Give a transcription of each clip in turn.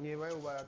Yeah, why over that?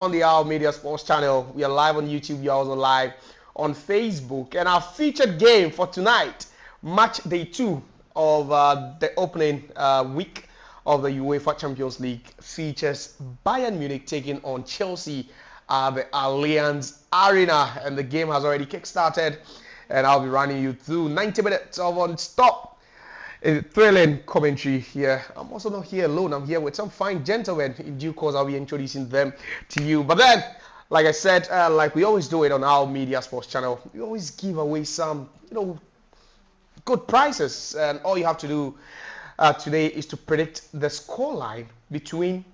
On the Our Media Sports channel. We are live on YouTube. We are also live on Facebook. And our featured game for tonight, match day 2 of the opening week of the UEFA Champions League, features Bayern Munich taking on Chelsea at the Allianz Arena. And the game has already kick-started. And I'll be running you through 90 minutes of on-stop thrilling commentary here. I'm also not here alone. I'm here with some fine gentlemen. In due course, I'll be introducing them to you. But then, like I said, like we always do it on our Media Sports channel, we always give away some, good prizes. And all you have to do today is to predict the scoreline between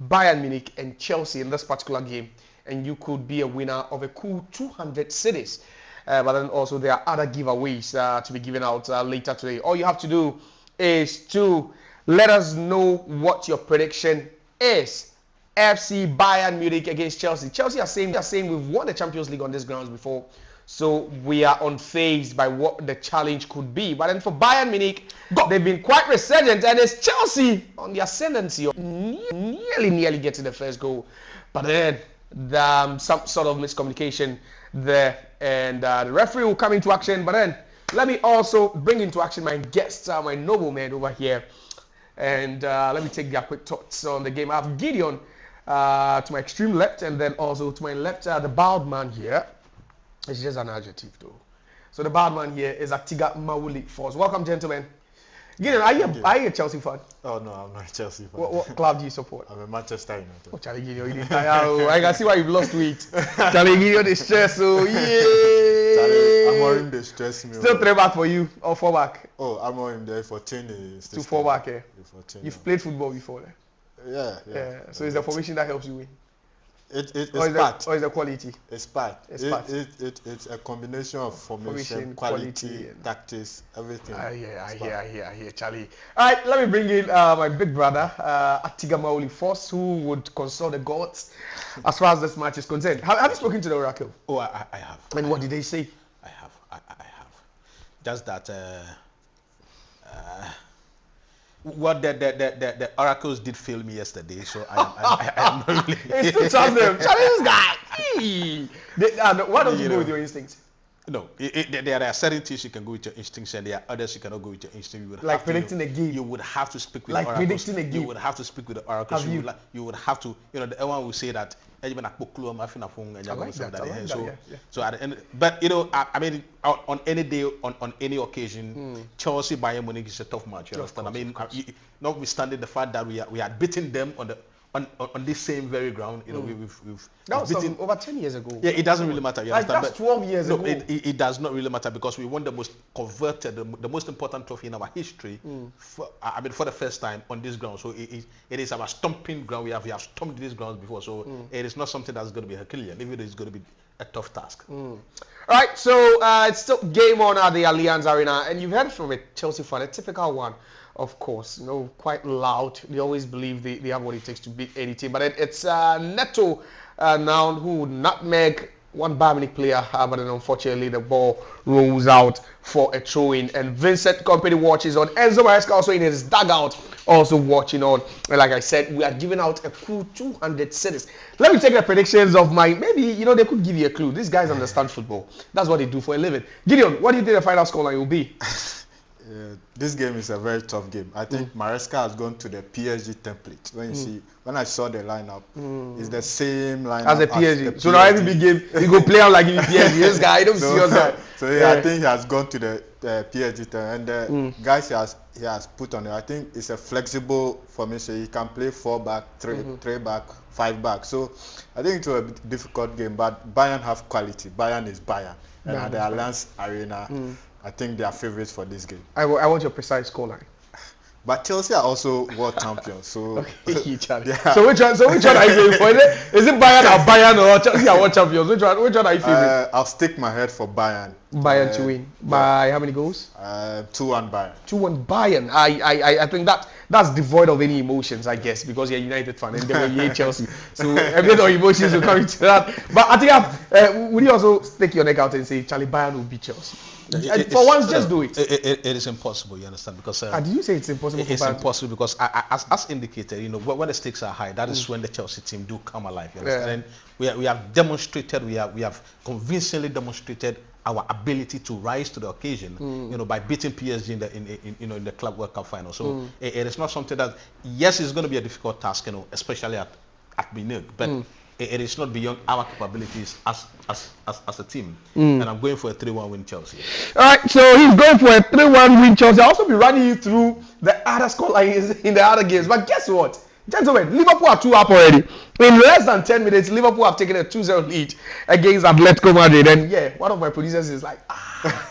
Bayern Munich and Chelsea in this particular game. And you could be a winner of a cool 200 cities. But then also there are other giveaways to be given out later today. All you have to do is to let us know what your prediction is. FC Bayern Munich against Chelsea. Chelsea are saying we've won the Champions League on these grounds before, so we are unfazed by what the challenge could be. But then for Bayern Munich, they've been quite resurgent, and it's Chelsea on the ascendancy of nearly getting the first goal. But then some sort of miscommunication there, and the referee will come into action. But then let me also bring into action my guests, my noblemen over here, and let me take their quick thoughts on the game. I have Gideon to my extreme left, and then also to my left, the bald man here. It's just an adjective though. So the bald man here is Atiga Mawuli Force. Welcome, gentlemen. Gideon, are you a Chelsea fan? Oh no, I'm not a Chelsea fan. What club do you support? I'm a Manchester United. Oh, Charlie Gideon, you didn't I can see why you've lost weight. Charlie Gideon is stressed, so yeah. Charlie, I'm worrying they stress me. Still 3 back for you, or 4 back? Oh, I'm worrying there 14 is to 4 back, eh? 14, You've played football before, eh? Yeah. So it's the formation that helps you win. It's or part. Or is the quality? It's part. It's part. It's a combination of formation, quality, tactics, everything. I hear, Charlie. All right, let me bring in my big brother, Atiga Maoli Force, who would consult the gods as far as this match is concerned. Have you spoken to the Oracle? Oh, I have. And what did they say? I have. Just that. What the oracles did fail me yesterday, so I am not really. It's still trust them. Charlie, this guy. Why don't you go with your instincts? No, there are certain things you can go with your instincts, and there are others you cannot go with your instincts. Like predicting a game. You would have to speak with like the oracles. Predicting a game. You would have to speak with the oracles. You would have to. The one will say that. I like that. So at the end, but I mean, on any day, on any occasion, Chelsea Bayern Munich is a tough match. You understand? I mean, notwithstanding the fact that we had beaten them on this same very ground, we've that was over 10 years ago. Yeah, it doesn't really matter. You understand? That's 12 years ago. It does not really matter because we won the most converted, the most important trophy in our history. For the first time on this ground. So it is our stomping ground. We have stomped these grounds before. So it is not something that's going to be Herculean. Even though it's going to be a tough task. All right. So it's still game on at the Allianz Arena, and you've heard from a Chelsea fan, a typical one. Of course, quite loud. They always believe they have what it takes to beat any team. But it's Neto now who would nutmeg one Bayern Munich player, but then unfortunately the ball rolls out for a throw-in. And Vincent Kompany watches on. Enzo Maresca also in his dugout, also watching on. And like I said, we are giving out a cool 200 cities. Let me take the predictions of my. Maybe they could give you a clue. These guys understand football. That's what they do for a living. Gideon, what do you think the final scoreline will be? This game is a very tough game. I think Maresca has gone to the PSG template. When I saw the lineup, it's the same lineup as the PSG. So now every big game, you go play out like in PSG. This guy, I don't see us. I think he has gone to the PSG template, and the guys he has put on it. I think it's a flexible formation. He can play 4 back, 3 back, 5 back. So I think it's a difficult game, but Bayern have quality. Bayern is Bayern, and at the Allianz Arena. I think they are favorites for this game. I want your precise scoreline. But Chelsea are also world champions, so. Okay, Charlie. Yeah. So which one are you feeling for? Is it Bayern or Chelsea are world champions? Which one are you feeling? I'll stick my head for Bayern. Bayern to win by how many goals? 2-1 Bayern. 2-1 Bayern. I think that's devoid of any emotions, I guess, because you're a United fan and then you hate Chelsea. So every other emotions will come into that. But I think would you also stick your neck out and say Charlie Bayern will beat Chelsea? For once, just do it. It is impossible, you understand? Because did you say it's impossible? It's impossible because, as indicated, when the stakes are high, that is when the Chelsea team do come alive. You understand? And we have demonstrated, we have convincingly demonstrated our ability to rise to the occasion, by beating PSG in the Club World Cup final. So it is not something that, yes, it's going to be a difficult task, especially at Munich, but. It is not beyond our capabilities as a team. And I'm going for a 3-1 win Chelsea. All right, so he's going for a 3-1 win Chelsea. I'll also be running you through the other scorelines in the other games. But guess what? Gentlemen, Liverpool are 2 up already. In less than 10 minutes, Liverpool have taken a 2-0 lead against Atletico Madrid. And one of my producers is like,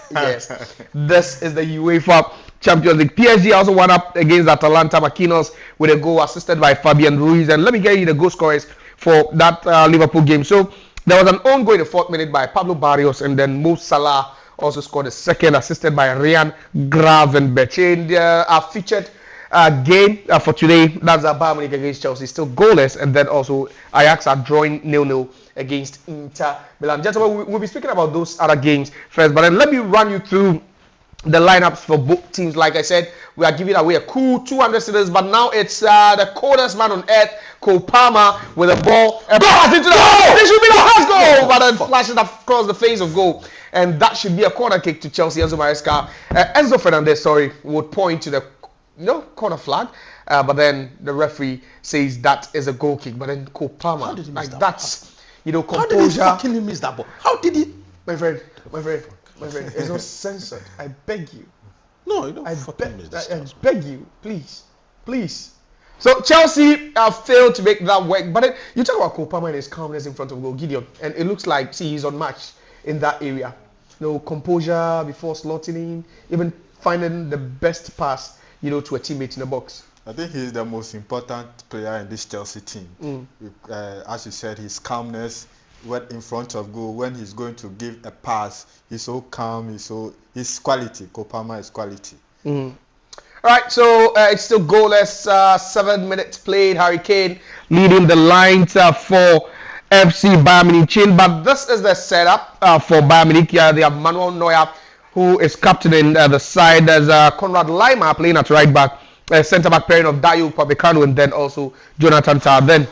yes, this is the UEFA Champions League. PSG also won up against Atalanta Marquinhos with a goal assisted by Fabian Ruiz. And let me get you the goal scorers for that Liverpool game. So there was an own goal in the 4th minute by Pablo Barrios, and then Mo Salah also scored a second, assisted by Ryan Gravenberch. And our featured game for today, that's Bayern Munich against Chelsea, still goalless, and then also Ajax are drawing 0-0 against Inter Milan. Gentlemen, we'll be speaking about those other games first, but then let me run you through the lineups for both teams. Like I said, we are giving away a cool 200 cities, but now it's the coldest man on earth, Cole Palmer, with a ball. A pass into the goal! This should be the first goal! But then flashes across the face of goal. And that should be a corner kick to Chelsea. Enzo Maresca. Enzo Fernandez, would point to the corner flag. But then the referee says that is a goal kick. But then Cole Palmer, how did he miss that that's, composure. How did he fucking miss that ball? How did he? My friend, it's not censored. I beg you. No, you don't fucking miss this. I beg you, please. So Chelsea failed to make that work. But then you talk about Cole Palmer and his calmness in front of goal, Gideon, and it looks like he's unmatched in that area. Composure before slotting in, even finding the best pass, to a teammate in the box. I think he's the most important player in this Chelsea team. As you said, his calmness when in front of goal, when he's going to give a pass, he's so calm. His quality. Kopama is quality. All right, so it's still goalless. 7 minutes played. Harry Kane leading the lines for FC Bayern Munich. But this is the setup for Bayern Munich. They have Manuel Neuer, who is captaining the side. There's Konrad Laimer playing at right back. Centre back pairing of Dayo Upamecano and then also Jonathan Tah. Then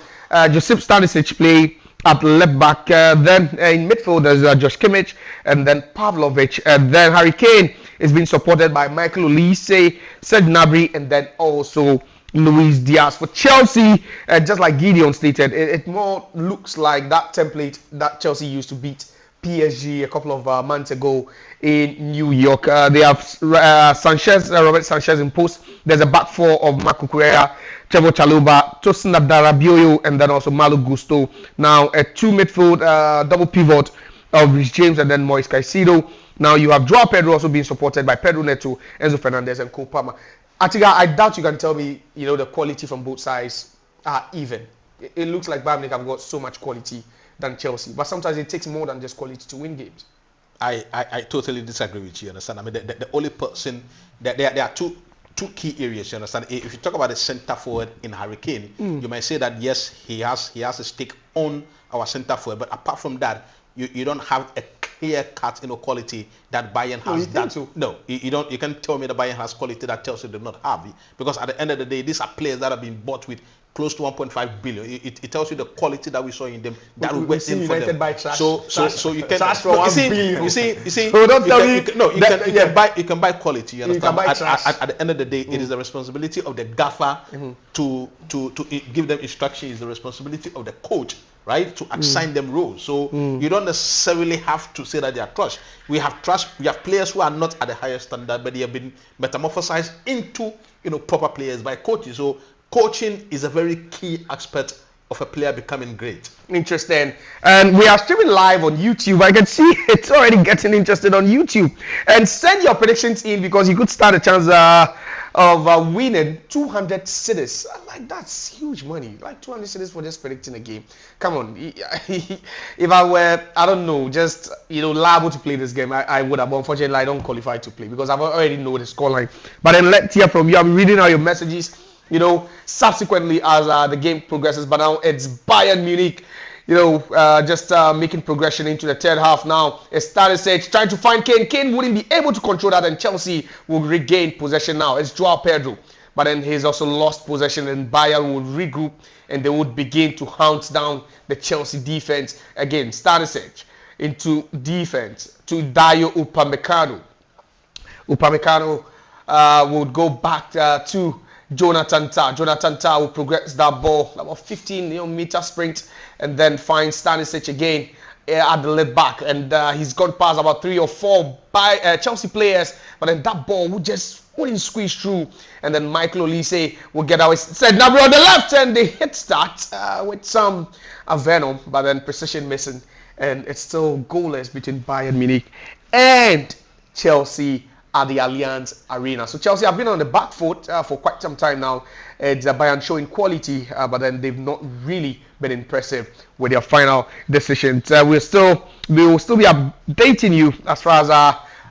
Josip Stanisic play at left back. Then in midfield there's Josh Kimmich and then Pavlovic. And then Harry Kane is being supported by Michael Olise, Serge Gnabry, and then also Luis Diaz. For Chelsea, just like Gideon stated, it more looks like that template that Chelsea used to beat PSG a couple of months ago in New York. They have Sanchez, Robert Sanchez in post. There's a back four of Marco Correa, Trevoh Chalobah, Tosin Adarabioyo, and then also Malo Gusto. Now a two midfield double pivot of Rhys James and then Moise Caicedo. Now you have Joao Pedro also being supported by Pedro Neto, Enzo Fernandez, and Cole Palmer. Atiga, I doubt you can tell me, the quality from both sides are even. It looks like Bayern Munich have got so much quality than Chelsea, but sometimes it takes more than just quality to win games. I totally disagree with you. Understand? I mean, the only person that there are two key areas. You understand? If you talk about the centre forward in Harry Kane, you might say that yes, he has a stake on our centre forward, but apart from that, you don't have a clear-cut quality that Bayern has. No, you don't. You can't tell me that Bayern has quality that Chelsea did not have, because at the end of the day, these are players that have been bought with close to 1.5 billion. It tells you the quality that we saw in them that we went in for them. So you can trash for 1 billion. You see. So don't tell me. You can buy quality. You understand? At the end of the day, it is the responsibility of the gaffer to give them instruction. Is the responsibility of the coach, right, to assign them roles. So you don't necessarily have to say that they are trash. We have players who are not at the highest standard, but they have been metamorphosized into proper players by coaches. So coaching is a very key aspect of a player becoming great. Interesting. And we are streaming live on YouTube. I can see it's already getting interested on YouTube. And send your predictions in, because you could stand a chance of winning 200 cedis. Like, that's huge money. Like 200 cedis for just predicting a game. Come on. If I were, I don't know, just liable to play this game, I would have. But unfortunately, I don't qualify to play because I've already know the scoreline. But then let's hear from you. I'm reading out your messages, subsequently as the game progresses. But now it's Bayern Munich, just making progression into the third half now. It's Stanisic trying to find Kane. Kane wouldn't be able to control that, and Chelsea will regain possession now. It's Joao Pedro. But then he's also lost possession, and Bayern will regroup, and they would begin to hunt down the Chelsea defense. Again, Stanisic into defense to Dayo Upamecano. Upamecano would go back to Jonathan Tah. Jonathan Tah will progress that ball about 15 meter sprint, and then find Stanisic again at the left back, and he's gone past about 3 or 4 by Chelsea players, but then that ball wouldn't squeeze through, and then Michael Olise will get out. Said Gnabry on the left, and they hit that with some venom, but then precision missing, and it's still goalless between Bayern Munich and Chelsea at the Allianz Arena. So Chelsea have been on the back foot for quite some time now. It's Bayern showing quality, but then they've not really been impressive with their final decisions. We will still be updating you as far as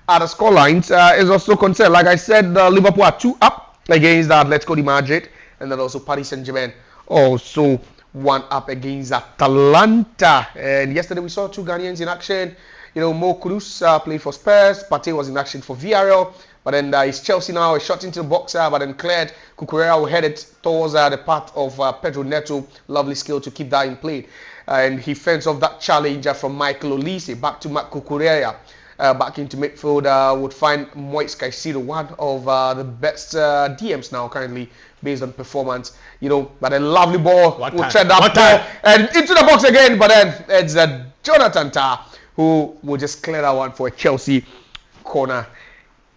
the score lines is also concerned. Like I said, Liverpool are 2 up against Atletico de Madrid, and then also Paris Saint-Germain also 1 up against Atalanta. And yesterday we saw 2 Ghanaians in action. Mo Kudus played for Spurs. Partey was in action for Villarreal. But then it's Chelsea now. A shot into the box, but then cleared. Cucurella will head it towards the path of Pedro Neto. Lovely skill to keep that in play. And he fends off that challenge from Michael Olise. Back to Marc Cucurella. Back into midfield, would find Moise Caicedo, one of the best DMs now currently based on performance. But a lovely ball. Will tread that ball and into the box again. But then it's Jonathan Tah who will just clear that one for a Chelsea corner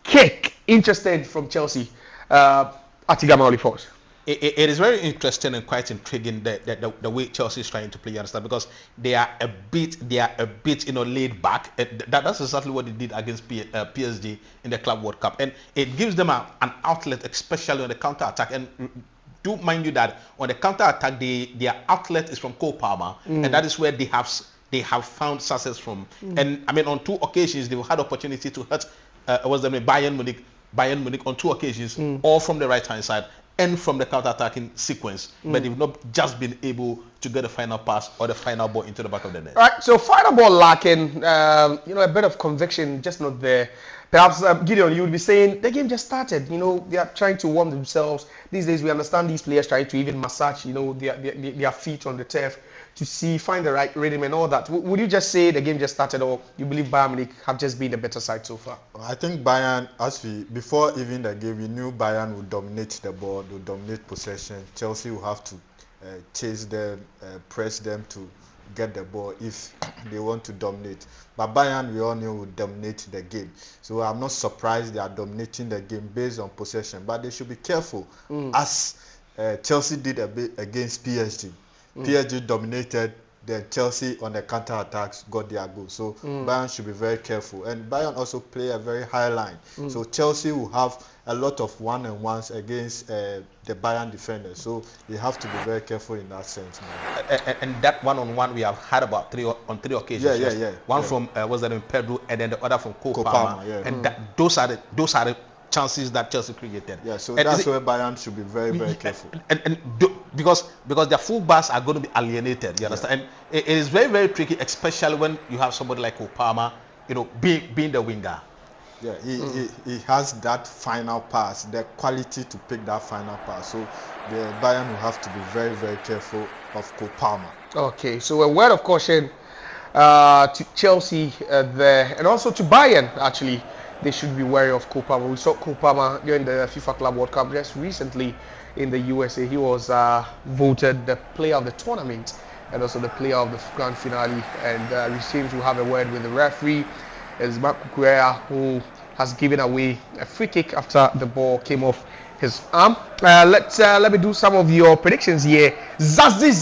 kick. Interesting from Chelsea. Atigama Olifos. It is very interesting and quite intriguing the way Chelsea is trying to play, you understand, because they are a bit laid back. That's exactly what they did against PSG in the Club World Cup, and it gives them an outlet, especially on the counter attack. And do mind you that on the counter attack, their outlet is from Cole Palmer, and that is where they have found success from. And I mean, on 2 occasions they've had opportunity to hurt Bayern Munich on 2 occasions, all from the right hand side and from the counter-attacking sequence, but they've not just been able to get the final pass or the final ball into the back of the net. All right, so final ball lacking, a bit of conviction just not there. Perhaps, Gideon, you would be saying the game just started. They are trying to warm themselves. These days, we understand these players trying to even massage, their feet on the turf to find the right rhythm and all that. Would you just say the game just started, or you believe Bayern Munich have just been the better side so far? I think Bayern, before even the game, we knew Bayern would dominate the ball, would dominate possession. Chelsea will have to chase them, press them to get the ball if they want to dominate. But Bayern, we all knew, would dominate the game. So I'm not surprised they are dominating the game based on possession. But they should be careful, as Chelsea did a bit against PSG. PSG dominated, then Chelsea on the counter-attacks got their goal. So Bayern should be very careful. And Bayern also play a very high line. So Chelsea will have a lot of one-on-ones against the Bayern defenders. So they have to be very careful in that sense. And that one-on-one we have had about 3 occasions. Yeah. One from Pedro, and then the other from Cole Palmer. And those are the chances that Chelsea created. Yeah, so that's where Bayern should be very, very careful. Because their fullbacks are going to be alienated. You understand? And it is very, very tricky, especially when you have somebody like Cole Palmer, being the winger. Yeah, he has that final pass, the quality to pick that final pass. So the Bayern will have to be very, very careful of Cole Palmer. Okay, so a word of caution to Chelsea there, and also to Bayern, actually. They should be wary of Cole Palmer. We saw Cole Palmer during the FIFA Club World Cup just recently in the USA. He was voted the player of the tournament and also the player of the grand finale. And we seem to have a word with the referee. It's Marc Cucurella, who has given away a free kick after the ball came off his arm. Let me do some of your predictions here. Zazie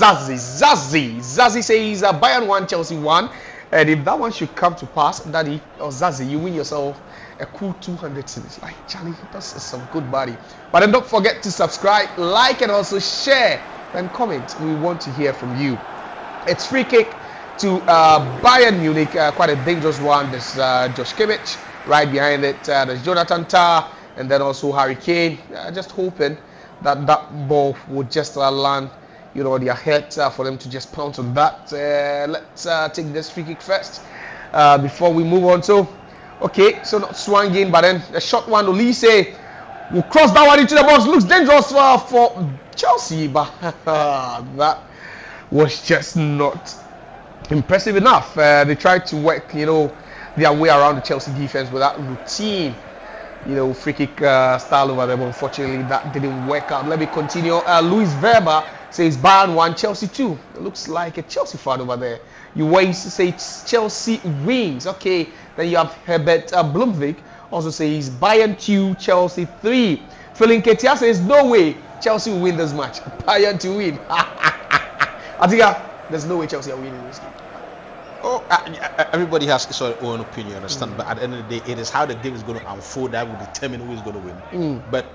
says Bayern 1, Chelsea 1. And if that one should come to pass, Daddy or Zazie, you win yourself a cool 200 cities. Like, Charlie, that's some good body. But then don't forget to subscribe, like, and also share and comment. We want to hear from you. It's free kick to Bayern Munich, quite a dangerous one. There's Josh Kimmich right behind it. There's Jonathan Tah, and then also Harry Kane. Just hoping that ball would just land, their head for them to just pounce on that. Let's take this free kick first before we move on. So, okay, so not swinging, but then a short one. Olise will cross that one into the box. Looks dangerous for Chelsea, but that was just not impressive enough. They tried to work, their way around the Chelsea defense with that routine, free kick style over there. But unfortunately, that didn't work out. Let me continue. Luis Weber says Bayern 1, Chelsea 2. It looks like a Chelsea fan over there. You wait to say Chelsea wins. Okay, then you have Herbert Blumvik also says Bayern 2, Chelsea 3. Philin Ketia says no way Chelsea will win this match. Bayern to win. I think there's no way Chelsea are winning this game. Everybody has his own opinion, understand? But at the end of the day, it is how the game is going to unfold that will determine who is going to win. But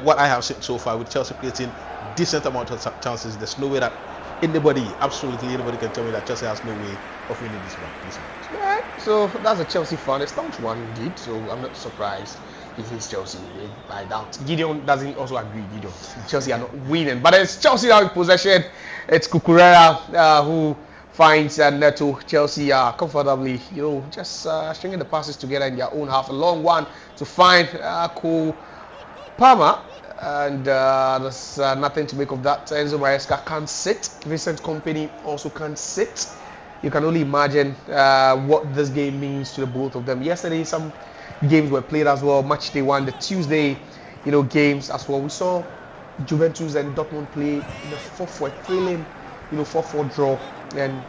what I have seen so far, with Chelsea creating decent amount of chances, there's no way that absolutely anybody can tell me that Chelsea has no way of winning this match. Yeah, so that's a Chelsea fan. It's not one indeed, so I'm not surprised if it's Chelsea. I doubt. Gideon doesn't also agree. Chelsea are not winning, but it's Chelsea now in possession. It's Cucurella who finds Neto. Chelsea comfortably, just stringing the passes together in their own half. A long one to find Cole Palmer. And there's nothing to make of that. Enzo Maresca can't sit. Vincent Kompany also can't sit. You can only imagine what this game means to the both of them. Yesterday, some games were played as well. Match day 1, the Tuesday, games as well. We saw Juventus and Dortmund play in the 4-4 thrilling, 4-4 draw. And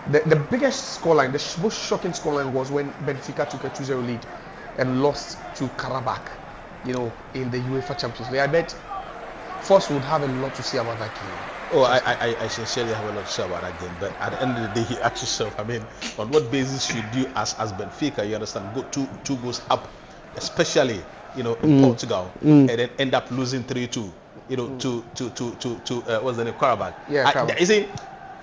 the biggest scoreline, the most shocking scoreline was when Benfica took a 2-0 lead and lost to Karabakh. In the UEFA Champions League. I bet Force would have a lot to say about that game. I sincerely have a lot to say about that game. But at the end of the day, he asked yourself, on what basis should you, as Benfica, you understand, go two goals up, especially, in Portugal, and then end up losing 3-2. to what's the name, Karabakh. Yeah, Karabakh. You see,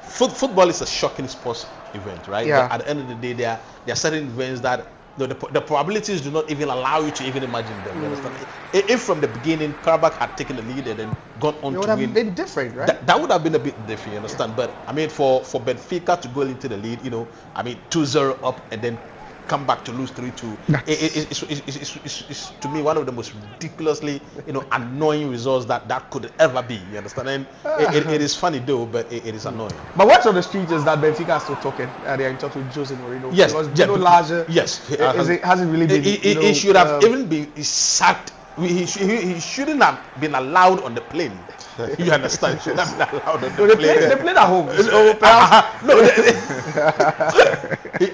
football is a shocking sports event, right? Yeah. But at the end of the day, there are certain events that the probabilities do not even allow you to even imagine them. You understand? If from the beginning Karabakh had taken the lead and then gone on to win, it would have been different, right? That would have been a bit different. You understand? But I mean, for Benfica to go into the lead, 2-0 up and then come back to lose 3-2. It's to me one of the most ridiculously, annoying results that could ever be. You understand? And it is funny though, but it is annoying. But what's on the street is that Benfica are still talking. They're in touch with Jose Mourinho. Yes, larger. Yes, hasn't really been. He should have even been sacked. He shouldn't have been allowed on the plane. You understand? He shouldn't have been allowed on the plane. They played at home. So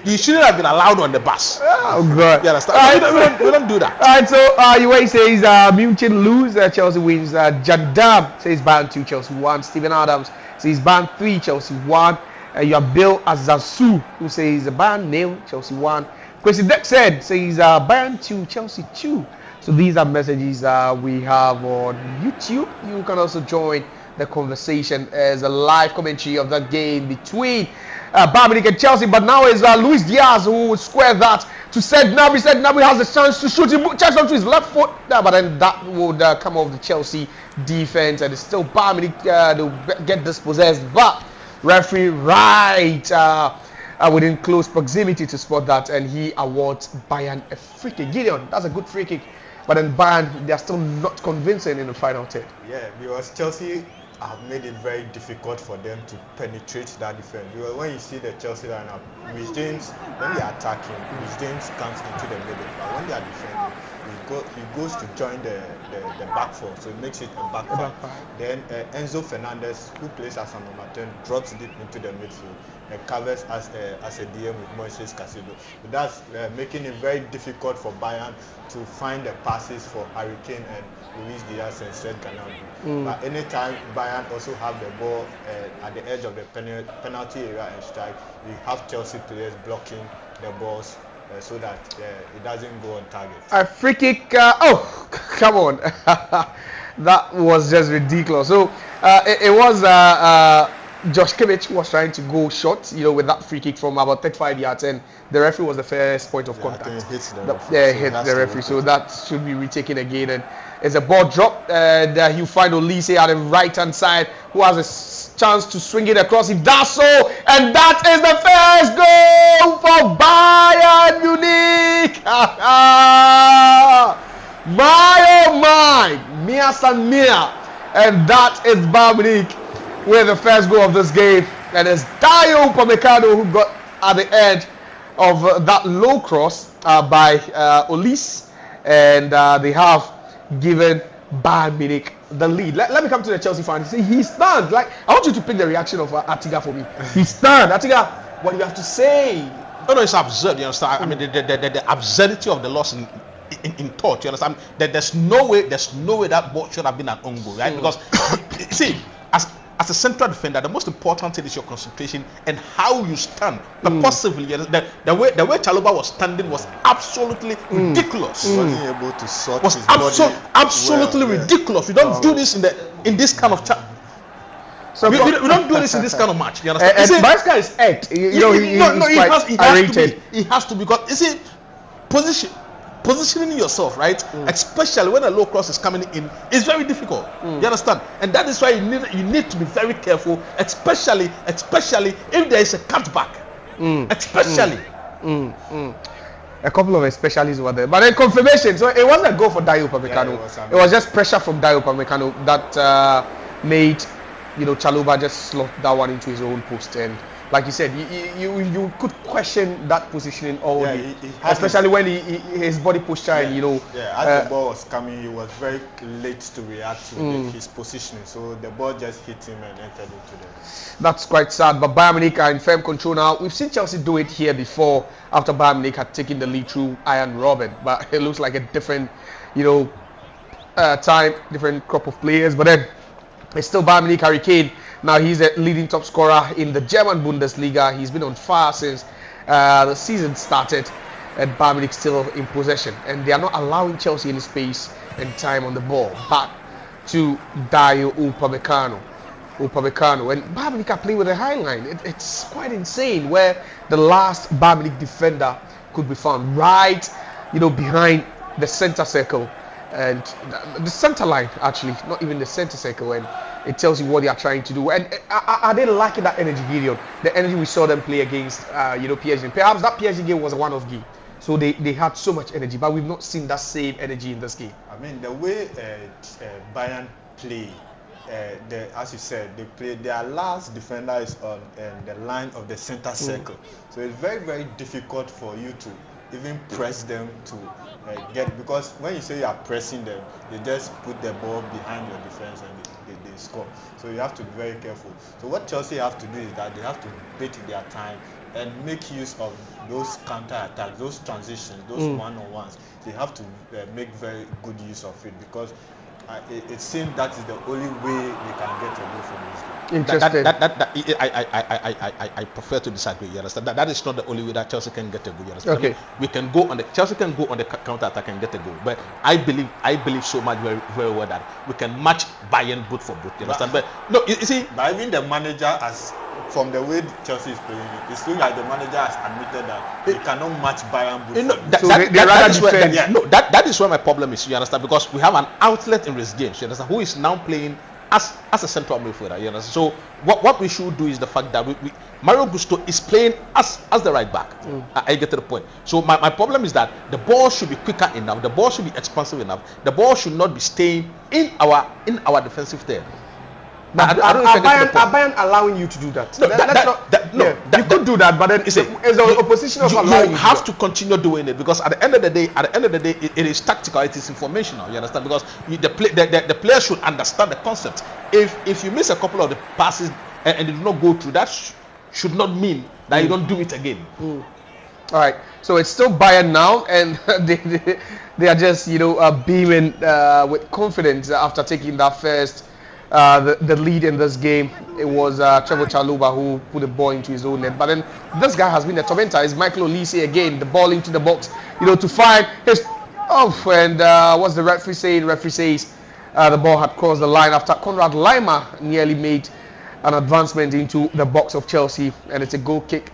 he shouldn't have been allowed on the bus. Oh God! You understand? We don't do that. All right. So UAE says Munich lose, Chelsea wins. Jandam says Bayern 2, Chelsea 1. Stephen Adams says Bayern 3, Chelsea 1. You have Bill Azasu who says Bayern 0, Chelsea 1. Kwesi Deck says Bayern 2, Chelsea 2. So these are messages we have on YouTube. You can also join the conversation as a live commentary of that game between Bayern Munich and Chelsea. But now is Luis Diaz who will square that to Said Gnabry. Said Gnabry has a chance to shoot him, chance onto his left foot. But then that would come off the Chelsea defense, and it's still Bayern Munich to get dispossessed. But referee within close proximity to spot that, and he awards Bayern a free kick. Gideon, that's a good free kick. But then Bayern, they are still not convincing in the final third. Yeah, because Chelsea have made it very difficult for them to penetrate that defense. Because when you see the Chelsea lineup, Rhys James, when they are attacking, Rhys James comes into the middle. But when they are defending, he goes to join the back four, so it makes it a back five. Then Enzo Fernandez, who plays as a number 10, drops deep into the midfield and covers as a DM with Moises Caicedo. But that's making it very difficult for Bayern to find the passes for Harry Kane and Luis Diaz and Said Gnabry. But anytime Bayern also have the ball at the edge of the penalty area and strike, you have Chelsea players blocking the balls so that it doesn't go on target. A free kick. Come on. That was just ridiculous. So it was Josh Kimmich was trying to go short, with that free kick from about 35 yards, and the referee was the first point of contact. I think it hits the referee. Hit the referee. So that should be retaken again. And it's a ball drop, and you find Olise at the right hand side, who has a chance to swing it across. He does so, and that is the first goal for Bayern Munich. My oh my, Mia San Mia, and that is Bayern Munich with the first goal of this game. And it's Dayo Upamecano who got at the end of that low cross by Olise, and they have given Bayern Munich the lead. Let me come to the Chelsea fan. He stunned. Like, I want you to pick the reaction of Atiga for me. He stunned. Atiga, what do you have to say? No, it's absurd. You understand? I mean, the absurdity of the loss in thought. You understand? That there's no way that ball should have been an own goal, right? Because see, as a central defender, the most important thing is your concentration and how you stand. Possibly, the way Chalobah was standing was absolutely ridiculous. He wasn't able to sort was his body absolutely ridiculous. We don't do this in this kind of so we don't do this in this kind of match. You understand? And Maresca is act. He has to, because you see, positioning yourself, right? Especially when a low cross is coming in, is very difficult. You understand? And that is why you need to be very careful, especially if there is a cutback. Especially. A couple of specialists were there, but then confirmation. So it wasn't a goal for Dayo Upamecano. It was just pressure from Dayo Upamecano that made Chalobah just slot that one into his own post. And like you said, you could question that positioning all day, especially when his body posture and as the ball was coming, he was very late to react to his positioning, so the ball just hit him and entered into the. That's quite sad, but Bayern Munich are in firm control now. We've seen Chelsea do it here before after Bayern Munich had taken the lead through Ian Robben, but it looks like a different time, different crop of players. But then it's still Bayern Munich. Harry Kane, now he's a leading top scorer in the German Bundesliga. He's been on fire since the season started, and Bayern Munich still in possession, and they are not allowing Chelsea any space and time on the ball. Back to Dayo Upamecano. And Bayern Munich are playing with a high line. It's quite insane where the last Bayern Munich defender could be found right, behind the center circle and the center line, actually, not even the center circle, and it tells you what they are trying to do. And are they lacking that energy, Gideon? The energy we saw them play against, PSG. Perhaps that PSG game was a one-off game, so they had so much energy, but we've not seen that same energy in this game. I mean, the way Bayern play, as you said, they play. Their last defender is on the line of the center circle, so it's very, very difficult for you to even press them to get, because when you say you are pressing them, they just put the ball behind your defense and they score. So you have to be very careful. So what Chelsea have to do is that they have to bait their time and make use of those counter attacks, those transitions, those one-on-ones. They have to make very good use of it, because it seems that is the only way they can get a goal from this game. Interesting. I prefer to disagree. You understand? That is not the only way that Chelsea can get a goal. You understand? Okay. I mean, Chelsea can go on the counter attack and get a goal. But I believe so much very, very well that we can match Bayern boot for boot. You understand? But no, you see. But even the manager has, from the way Chelsea is playing, it seems like the manager has admitted that they cannot match Bayern boot. That is where my problem is. You understand? Because we have an outlet in this game. You understand? Who is now playing as a central midfielder, you understand? So what we should do is the fact that Mario Gusto is playing as the right back. I get to the point. So my problem is that the ball should be quicker enough, the ball should be expansive enough, the ball should not be staying in our defensive third. But are Bayern allowing you to do that? You could do that, but then it's the opposition of allowing you have to continue doing it, because at the end of the day, it is tactical, it is informational. You understand? Because the player should understand the concept. If you miss a couple of the passes and it do not go through, that should not mean that you don't do it again. All right, so it's still Bayern now, and they are just beaming with confidence after taking that first. The lead in this game. It was Trevor Chalobah who put the ball into his own net. But then this guy has been a tormentor. It's Michael Olise again. The ball into the box, to find his. And what's the referee saying? Referee says the ball had crossed the line after Konrad Laimer nearly made an advancement into the box of Chelsea, and it's a goal kick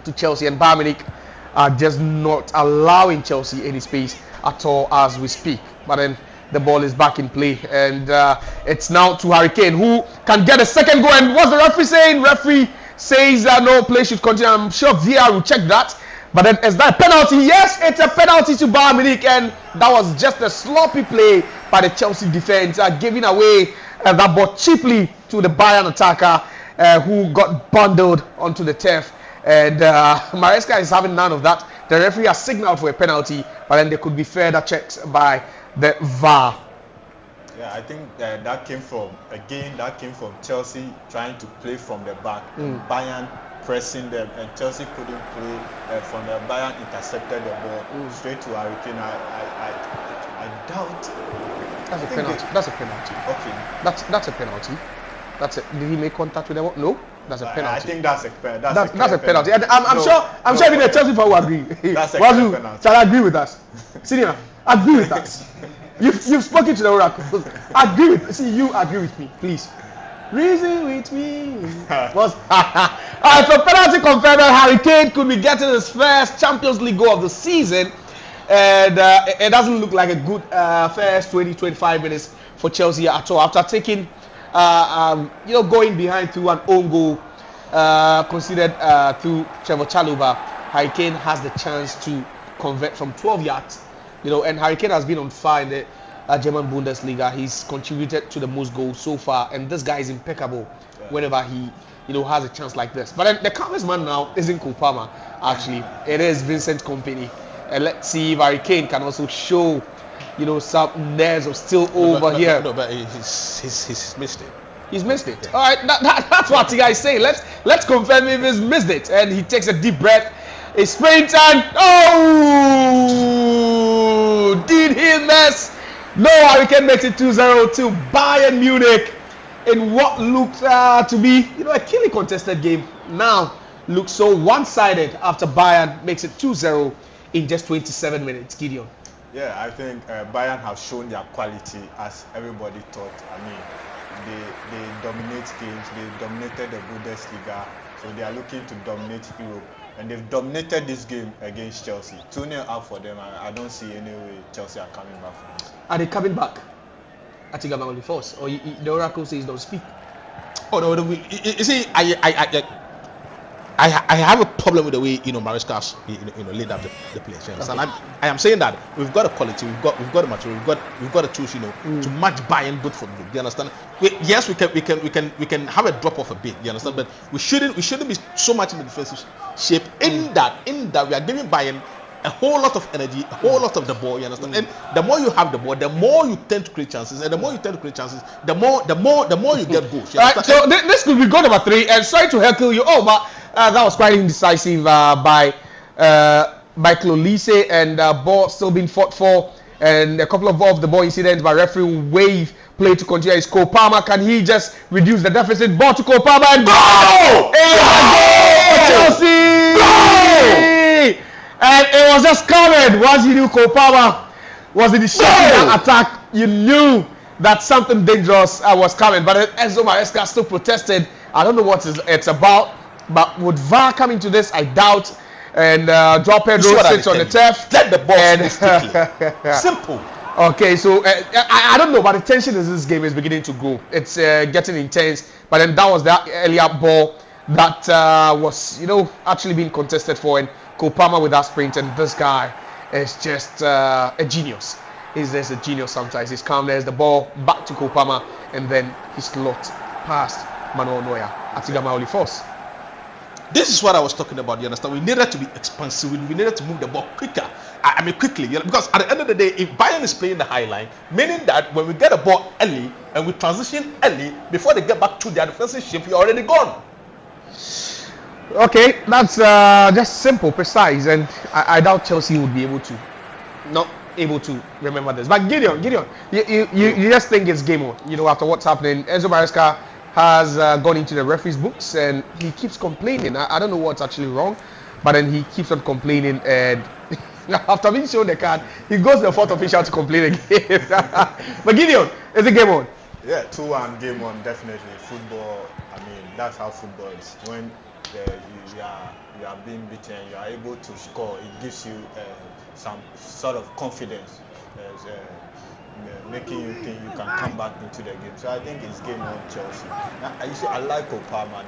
to Chelsea. And Bayern Munich are just not allowing Chelsea any space at all as we speak. But then the ball is back in play, and it's now to Harry Kane, who can get a second goal. And what's the referee saying? Referee says that no play should continue. I'm sure VR will check that. But then is that a penalty? Yes, it's a penalty to Bayern Munich, and that was just a sloppy play by the Chelsea defense, giving away that ball cheaply to the Bayern attacker, who got bundled onto the turf. And Maresca is having none of that. The referee has signaled for a penalty, but then there could be further checks by the VAR. Yeah, I think that came from Chelsea trying to play from the back, Bayern pressing them, and Chelsea couldn't play from the Bayern intercepted the ball straight to Harry Kane. I doubt. That's a penalty. That's a penalty. Okay. That's a penalty. That's it. Did he make contact with them? No. That's a penalty. I think that's a penalty. And I'm sure even the Chelsea fan will agree. That's a penalty. Shall I agree with us? Senior, agree with us. You've spoken to the oracles. You agree with me, please. Reason with me. Alright, so penalty confirmed. Harry Kane could be getting his first Champions League goal of the season, and it doesn't look like a good first 20-25 minutes for Chelsea at all. After taking, going behind through an own goal considered through Trevor Chalobah, Harry Kane has the chance to convert from 12 yards. And Harry Kane has been on fire in the German Bundesliga. He's contributed to the most goals so far, and this guy is impeccable whenever he, has a chance like this. But then the calmest man now isn't Cole Palmer, actually. It is Vincent Kompany. And let's see if Harry Kane can also show, some nerves of steel over here. No, but he's missed it. He's missed it. All right, that's what the guy is saying. Let's confirm if he's missed it. And he takes a deep breath. A sprint and did he miss? No, Harry Kane makes it 2-0 to Bayern Munich in what looked to be a keenly contested game. Now looks so one-sided after Bayern makes it 2-0 in just 27 minutes. Gideon. Yeah, I think Bayern have shown their quality as everybody thought. I mean, they dominate games. They dominated the Bundesliga, so they are looking to dominate Europe. And they've dominated this game against Chelsea. 2-0 up for them. I don't see any way Chelsea are coming back from this. Are they coming back? I think I'm only force. Or the oracle says don't speak. Oh no, you see, I have a problem with the way Maresca's laid out the players. You understand? I am saying that we've got a quality, we've got the material, we've got the tools, to match Bayern good football. Do you understand? Yes, we can have a drop off a bit. You understand? But we shouldn't be so much in the defensive shape. In that we are giving Bayern a whole lot of energy, a whole lot of the ball. You understand? And the more you have the ball, the more you tend to create chances, and the more you tend to create chances, the more you get goals. Right. So this could be goal number 3. And sorry to heckle you. Oh, but that was quite indecisive by Clolise, and ball still being fought for, and a couple of off the ball incidents by referee wave play to continue. Is Cole Palmer? Can he just reduce the deficit? Ball to Cole Palmer and goal! Chelsea! Goal! And it was just covered. Once you knew Cole Palmer was initiating that attack, you knew that something dangerous was coming. But Enzo Maresca still protested. I don't know what it's about. But would VAR come into this? I doubt. And Joao Pedro sits on the turf. Let the ball quickly. Simple. Okay, so I don't know, but the tension in this game is beginning to grow. It's getting intense. But then that was that earlier ball that was, actually being contested for. And Cole Palmer with that sprint. And this guy is just a genius. He's just a genius sometimes. He's calm. There's the ball back to Cole Palmer. And then he slots past Manuel Neuer. Atigama Olifos. This is what I was talking about. You understand? We needed to be expansive. We needed to move the ball quicker. Quickly. Because at the end of the day, if Bayern is playing the high line, meaning that when we get a ball early and we transition early, before they get back to their defensive shape, you're already gone. Okay, that's just simple, precise, and I doubt Chelsea would be not able to remember this. But Gideon, you just think it's game on. After what's happening, Enzo Maresca has gone into the referee's books and he keeps complaining. I don't know what's actually wrong, but then he keeps on complaining, and after being shown the card, he goes to the fourth official to complain again. But Gideon, is it game on? Yeah, 2-1 game on, definitely. Football, that's how football is. When you are being beaten, you are able to score, it gives you some sort of confidence. Making you think you can come back into the game. So I think it's game on Chelsea. Now, I like Cole Palmer,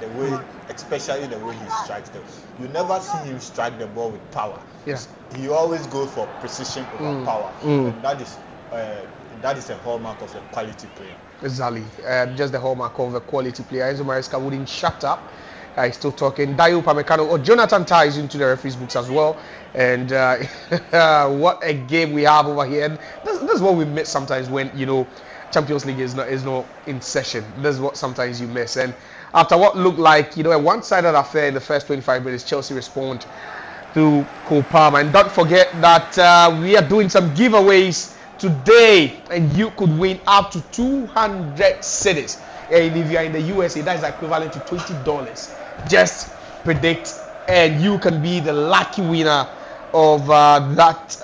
especially the way he strikes them. You never see him strike the ball with power. Yeah. He always goes for precision over power. And that is a hallmark of a quality player. Exactly. Just the hallmark of a quality player. Enzo Maresca wouldn't shut up. He's still talking. Dayo Upamecano or Jonathan Tah is into the referee's books as well. And what a game we have over here. And that's what we miss sometimes when Champions League is not in session. That's what sometimes you miss. And after what looked like a one-sided affair in the first 25 minutes, Chelsea respond to Cole Palmer. And don't forget that we are doing some giveaways today, and you could win up to 200 cedis. And if you are in the USA, that is equivalent to $20. Just predict, and you can be the lucky winner of that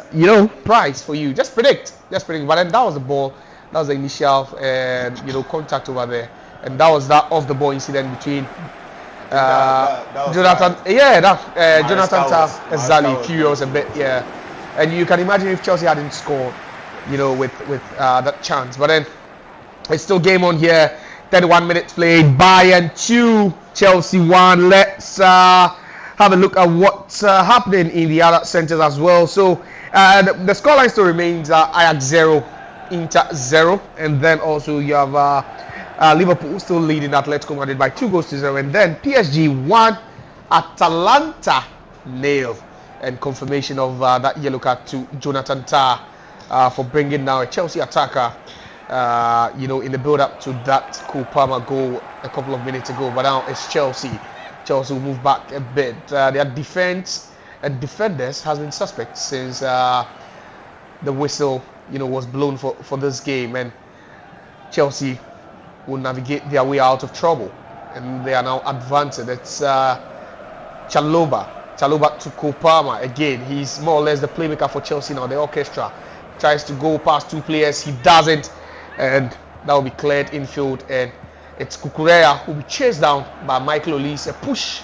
prize for you. Just predict. But then that was the ball. That was the initial contact over there, and that was that off the ball incident between Jonathan. Jonathan Tah, exactly. Curious a bit, yeah. And you can imagine if Chelsea hadn't scored, with that chance. But then it's still game on here. 31 minutes played. Bayern 2, Chelsea 1. Let's have a look at what's happening in the other centers as well. So the scoreline still remains Ajax 0, Inter 0, and then also you have Liverpool still leading Atletico Madrid by 2-0, and then PSG 1, Atalanta 0, and confirmation of that yellow card to Jonathan Tah for bringing down a Chelsea attacker. In the build-up to that Cole Palmer goal a couple of minutes ago. But now it's Chelsea. Chelsea will move back a bit. Their defense and defenders has been suspect since the whistle, was blown for this game. And Chelsea will navigate their way out of trouble. And they are now advancing. It's Chalobah to Cole Palmer. Again, he's more or less the playmaker for Chelsea now, the orchestra. tries to go past two players, he doesn't, and that will be cleared infield, and it's Kukurea who will be chased down by Michael Olise. A push,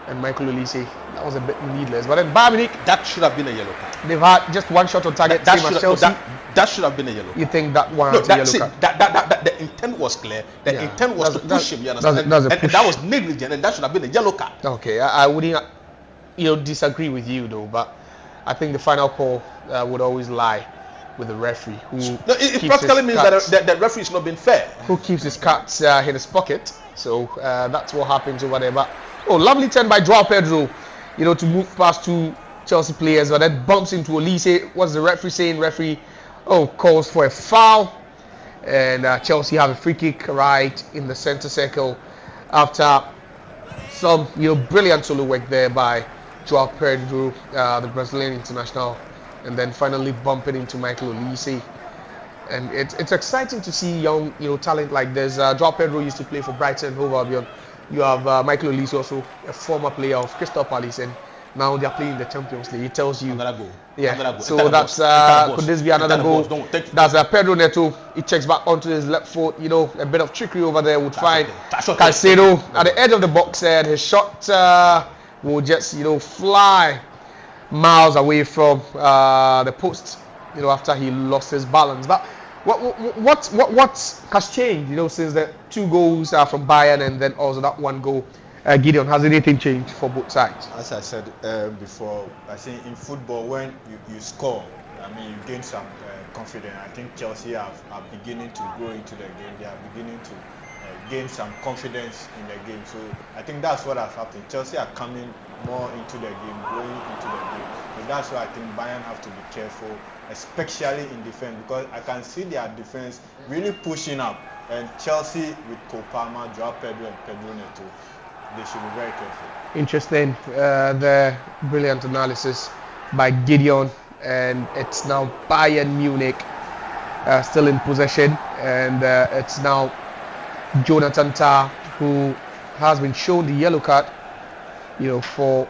and Michael Olise, that was a bit needless. But then Bayern Munich, that should have been a yellow card. They've had just one shot on target, That same as should Chelsea. that should have been a yellow card. You think that one No, was a yellow that's it. card? The intent was clear. The intent was to push him. You understand? That's a and push. that was negligent, and that should have been a yellow card. Okay, I wouldn't, disagree with you though, but I think the final call would always lie with the referee. Who No, it practically means that the referee is not being fair. Who keeps his cards in his pocket. So that's what happens over there. But lovely turn by Joao Pedro, to move past two Chelsea players, but then bumps into Olise. What's the referee saying? Referee, calls for a foul, and Chelsea have a free kick right in the center circle after some brilliant solo work there by Joao Pedro, the Brazilian international, and then finally bumping into Michael Olise. And it's exciting to see young talent like this. Joao Pedro used to play for Brighton and Hove Albion. You have Michael Olise, also a former player of Crystal Palace, and now they're playing in the Champions League. It tells you another goal. Yeah. Another goal. So that's could this be another goal? That's Pedro Neto. He checks back onto his left foot. A bit of trickery over there would find Caicedo at the edge of the box, and his shot will just fly miles away from the post. After he lost his balance. But what has changed? Since the two goals from Bayern and then also that one goal. Gideon, has anything changed for both sides? As I said before, I think in football, when you score, you gain some confidence. I think Chelsea are beginning to grow into the game. They are beginning to gain some confidence in the game. So I think that's what has happened. Chelsea are coming more into the game, growing into the game. So that's why I think Bayern have to be careful, especially in defense, because I can see their defense really pushing up. And Chelsea with Cole Palmer, Joao Pedro, and Pedro Neto, they should be very careful. Interesting. The brilliant analysis by Gideon, and it's now Bayern Munich still in possession, and it's now Jonathan Tah who has been shown the yellow card, for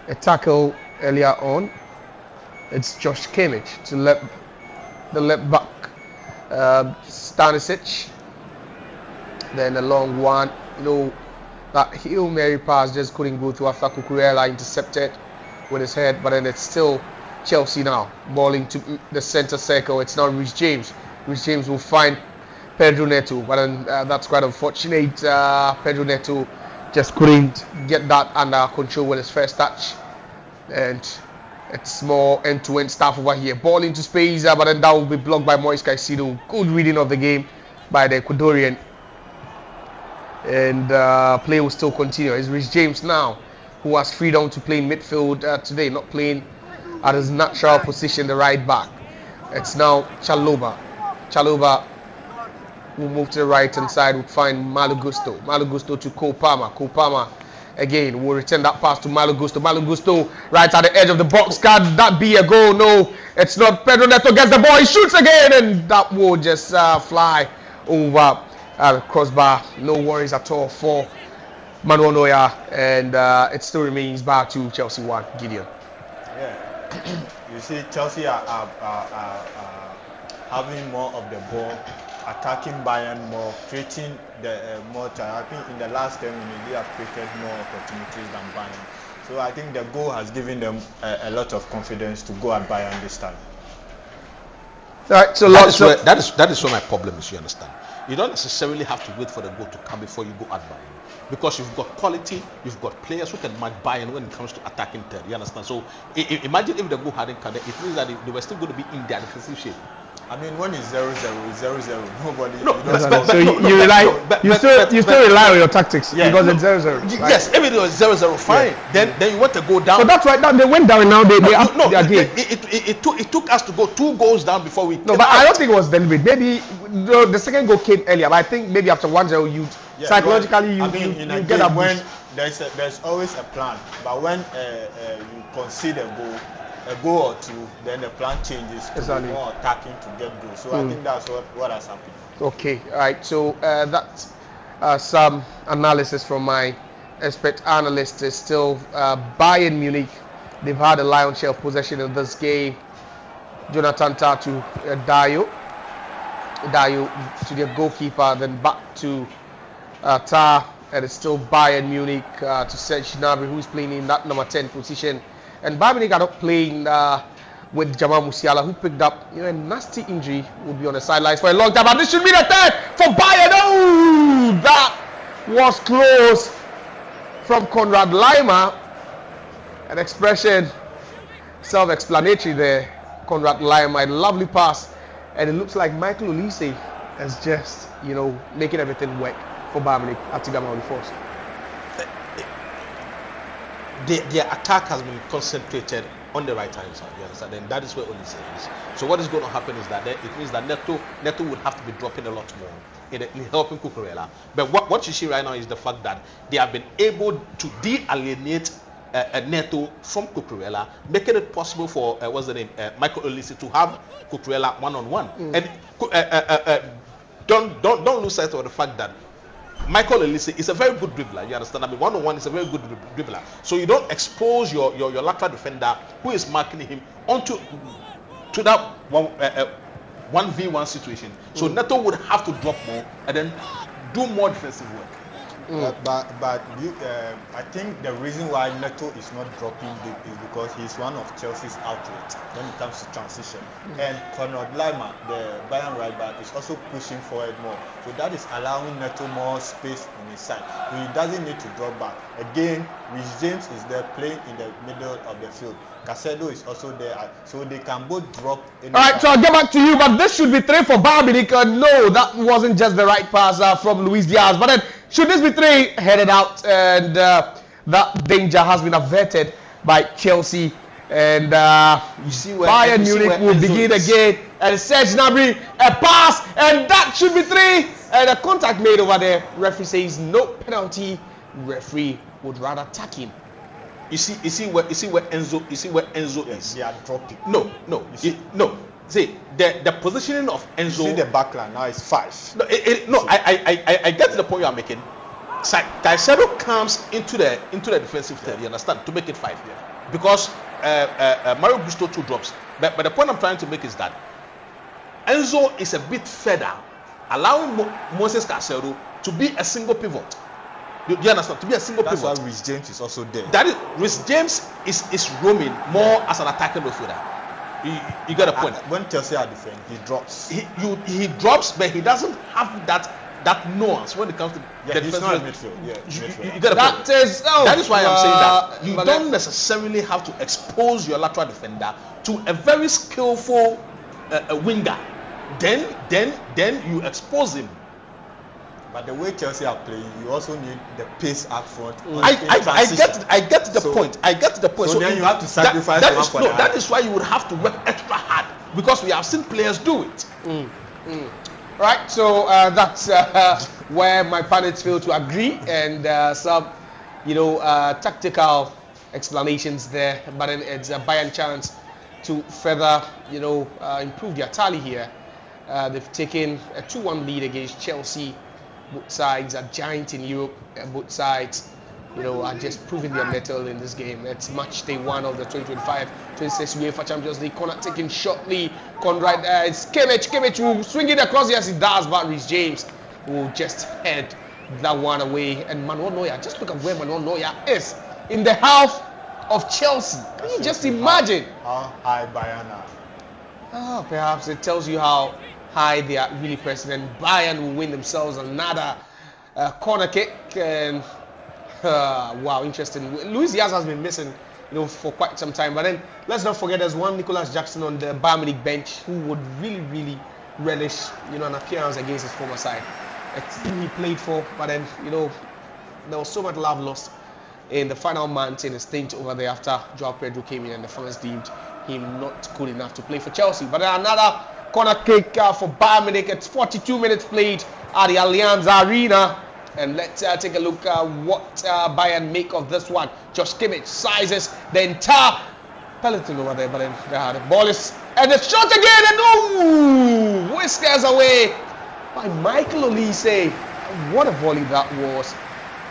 a tackle earlier on. It's Josh Kimmich to the left back, Stanisic. Then a long one, that Hail Mary pass just couldn't go through after Cucurella intercepted with his head, but then it's still Chelsea now, ball into the center circle. It's now Reece James. Reece James will find Pedro Neto, but then that's quite unfortunate. Pedro Neto just couldn't get that under control with his first touch, and it's more end-to-end stuff over here. Ball into space, but then that will be blocked by Moise Caicedo. Good reading of the game by the Ecuadorian. And play will still continue. It's Reece James now who has freedom to play in midfield today, not playing at his natural position, the right back. It's now Chalobah. Chalobah will move to the right hand side, will find Malo Gusto. Malo Gusto to Cole Palmer. Cole Palmer again will return that pass to Malo Gusto. Malo Gusto right at the edge of the box. Can that be a goal? No, it's not. Pedro Neto gets the ball. He shoots again, and that will just fly over the crossbar. No worries at all for Manuel Neuer, and it still remains back to Chelsea 1. Gideon. Yeah, you see, Chelsea are having more of the ball, attacking Bayern more, creating the more time. I think in the last 10 minutes they have created more opportunities than Bayern. So I think the goal has given them a lot of confidence to go at Bayern this time. Right, so that is where my problem is. You understand? You don't necessarily have to wait for the goal to come before you go at Bayern, because you've got quality, you've got players who can match Bayern when it comes to attacking third. You understand? So imagine if the goal hadn't come, it means that they were still going to be in their defensive shape. I mean, when it's 0-0, it's 0-0. Nobody. No, so you still rely on your tactics, because it's 0-0. Right? Yes, if it was 0-0, fine. Yeah. Then you want to go down. So that's right. Now they went down. Now they again. It took us to go 2 goals down before we. No, but I don't think it was deliberate. Maybe the second goal came earlier, but I think maybe after 1-0 you psychologically you get a when there's always a plan, but when you concede a goal or two, then the plan changes to be more attacking to get goals. So I think that's what has happened. Okay, all right. So that's some analysis from my expert analyst. Is still Bayern Munich. They've had a lion's share of possession in this game, Jonathan Tah to Dayo. Dayo to the goalkeeper, then back to Tah, and it's still Bayern Munich to Serge Gnabry, who's playing in that number 10 position. And Bayern Munich are not playing with Jamal Musiala, who picked up a nasty injury, will be on the sidelines for a long time. And this should be the third for Bayern. Oh, that was close from Konrad Laimer. An expression self-explanatory there. Konrad Laimer, a lovely pass, and it looks like Michael Olise is just, making everything work for Bayern Munich at Tigama Force. Their attack has been concentrated on the right hand side, you understand? And that is where Olise is. So what is going to happen is that it means that Neto would have to be dropping a lot more in helping Cucurella. But what you see right now is the fact that they have been able to de-alienate Neto from Cucurella, making it possible for Michael Olise to have Cucurella one-on-one. And don't lose sight of the fact that Michael Olise is a very good dribbler. You understand? I mean, one-on-one is a very good dribbler. So you don't expose your lateral defender who is marking him onto that 1v1 situation. So Neto would have to drop more and then do more defensive work. But I think the reason why Neto is not dropping deep is because he's one of Chelsea's outlets when it comes to transition. And Konrad Laimer, the Bayern right back, is also pushing forward more. So that is allowing Neto more space on his side. So he doesn't need to drop back. Again, Reece James is there playing in the middle of the field. Casedo is also there, so they can both drop. Alright, so I'll get back to you, but this should be 3 for Bayern Munich. No, that wasn't just the right pass from Luis Diaz. But then, should this be 3 headed out? And that danger has been averted by Chelsea. And you see where Bayern Munich will begin again. And Serge Gnabry, a pass, and that should be 3. And a contact made over there. Referee says no penalty. Referee would rather tack him. You see where Enzo is. They are dropping. No. See the positioning of Enzo. You see the backline now is 5. I get to the point you are making. Caicedo comes into the defensive third. You understand? To make it 5. Yeah. Because Mario Gusto 2 drops. But the point I'm trying to make is that Enzo is a bit further, allowing Moses Caicedo to be a single pivot. You understand? To be a single pivot. That's why Reece James is also there. That is, Reece James is roaming more as an attacking midfielder. You get a point. When Chelsea are defending, he drops. He drops, but he doesn't have that nuance when it comes to the he's not midfield. Yeah, you get a point. That is why I'm saying that you don't necessarily have to expose your lateral defender to a very skillful winger. Then you expose him. But the way Chelsea are playing, you also need the pace up front. I get the point. I get the point. So then you have to sacrifice that is why you would have to work extra hard, because we have seen players do it. Right, so that's where my panelists fail to agree, and some, tactical explanations there. But then it's a Bayern chance to further, improve their tally here. They've taken a 2-1 lead against Chelsea. Both sides are giant in Europe. Both sides, are just proving their mettle in this game. It's match day 1 of the 2025-26 UEFA Champions League. Corner taken shortly. Conrad, it's Kimmich will swing it across. Yes, he does. But Reece James will just head that one away. And Manuel Neuer, just look at where Manuel Neuer is in the half of Chelsea. Can you just imagine how high Bayern are? Perhaps it tells you how high they are really pressing, and Bayern will win themselves another corner kick. And wow, interesting. Luis Diaz has been missing, for quite some time. But then let's not forget there's one Nicolas Jackson on the Bayern Munich bench who would really relish, an appearance against his former side. A team he played for, but then there was so much love lost in the final months in his stint over there after Joao Pedro came in and the fans deemed him not good enough to play for Chelsea. But then another corner kick for Bayern Munich. It's 42 minutes played at the Allianz Arena. And let's take a look at what Bayern make of this one. Josh Kimmich sizes the entire peloton over there. But then the ball is... And the shot again! And whiskers away by Michael Olise. What a volley that was.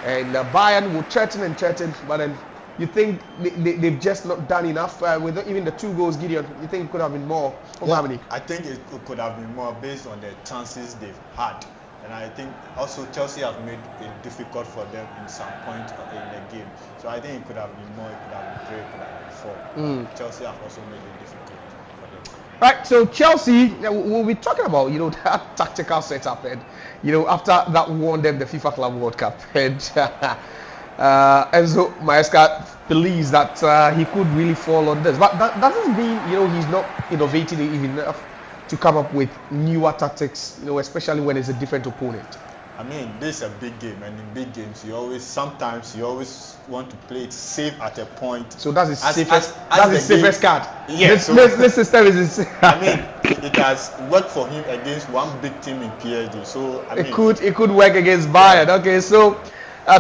And Bayern will threaten. But then you think they've just not done enough with even the 2 goals, Gideon? You think it could have been more for Bayern Munich? I think it could have been more based on the chances they've had. And I think also Chelsea have made it difficult for them in some point in the game. So I think it could have been more, it could have been 3, it could have been 4. Chelsea have also made it difficult for them. Right, so Chelsea, we'll be talking about, that tactical setup and, after that won them the FIFA Club World Cup. And Enzo Maresca believes that he could really fall on this. But that doesn't mean, he's not innovative enough to come up with newer tactics, especially when it's a different opponent. I mean, this is a big game, and in big games, sometimes you always want to play it safe at a point. So that's the safest card. Yes. This system is. I mean, it has worked for him against one big team in PSG. So I mean, it could work against Bayern. Yeah. Okay, so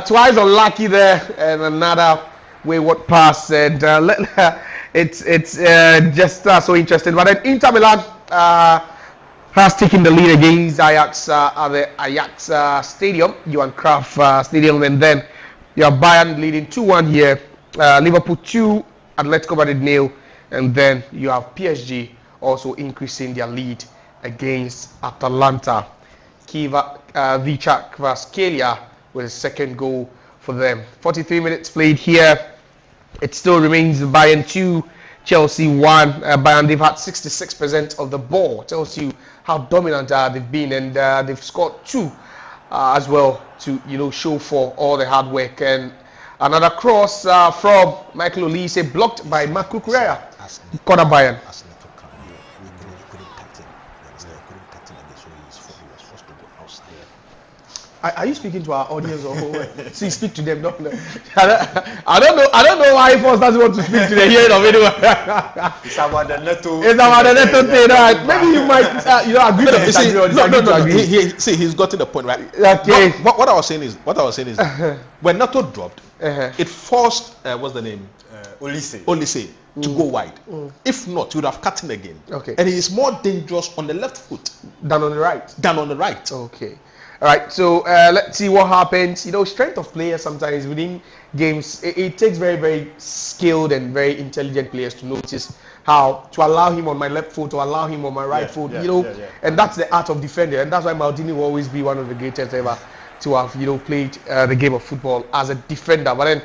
twice unlucky there, and another wayward pass, and it's just so interesting. But then Inter Milan has taken the lead against Ajax at the Ajax Stadium, Johan Cruyff Stadium, and then you have Bayern leading 2-1 here, Liverpool 2, Atletico Madrid 0, and then you have PSG also increasing their lead against Atalanta. Vichak Kvaratskhelia with a second goal for them. 43 minutes played here. It still remains Bayern 2, Chelsea 1. Bayern, they've had 66% of the ball. Tells you how dominant they've been, and they've scored 2 as well to show for all the hard work. And another cross from Michael Olise, blocked by Marco Correa. Corner Bayern. Are you speaking to our audience or so you speak to them? No. I don't know why Force doesn't want to speak to the hearing of anyone. It's about the Neto. It's about the Neto thing, right? Maybe you might agree to disagree or disagree. No. He's gotten the point, right? Okay. What I was saying is when Neto dropped, it forced what's the name? Olise to go wide. If not, he would have cut in again. Okay. And he is more dangerous on the left foot than on the right. Okay. All right, so let's see what happens. Strength of players sometimes within games, it takes very, very skilled and very intelligent players to notice how to allow him on my left foot or allow him on my right foot, and that's the art of defender. And that's why Maldini will always be one of the greatest ever to have, played the game of football as a defender. But then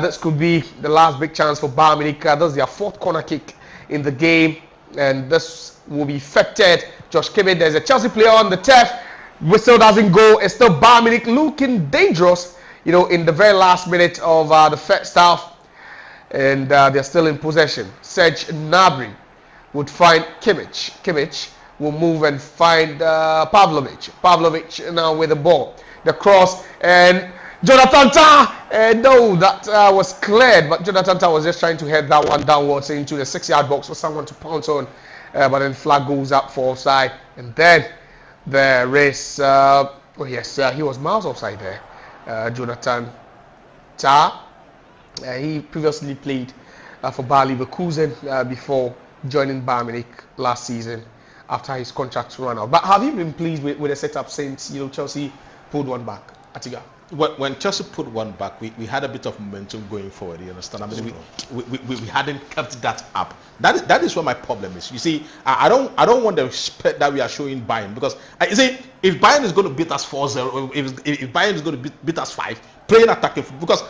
this could be the last big chance for Bayern Munich. That's their 4th corner kick in the game, and this will be affected. Josh Kimmich, there's a Chelsea player on the turf. Whistle doesn't go. It's still Bayern Munich looking dangerous, in the very last minute of the first half, and they're still in possession. Serge Gnabry would find Kimmich. Kimmich will move and find Pavlovic. Pavlovic now with the ball. The cross, and Jonathan Tah. No, that was cleared, but Jonathan Tah was just trying to head that one downwards into the 6-yard box for someone to pounce on, but then flag goes up for offside, and then there is, he was miles offside there. Jonathan Tah. He previously played for Bayer Leverkusen before joining Bayern Munich last season after his contract ran out. But have you been pleased with the setup since Chelsea pulled one back? Atiga? When Chelsea put one back, we had a bit of momentum going forward. You understand? I mean, we hadn't kept that up. That is where my problem is. You see, I don't want the respect that we are showing Bayern, because you see, if Bayern is going to beat us 4-0, if Bayern is going to beat us 5, playing attacking, because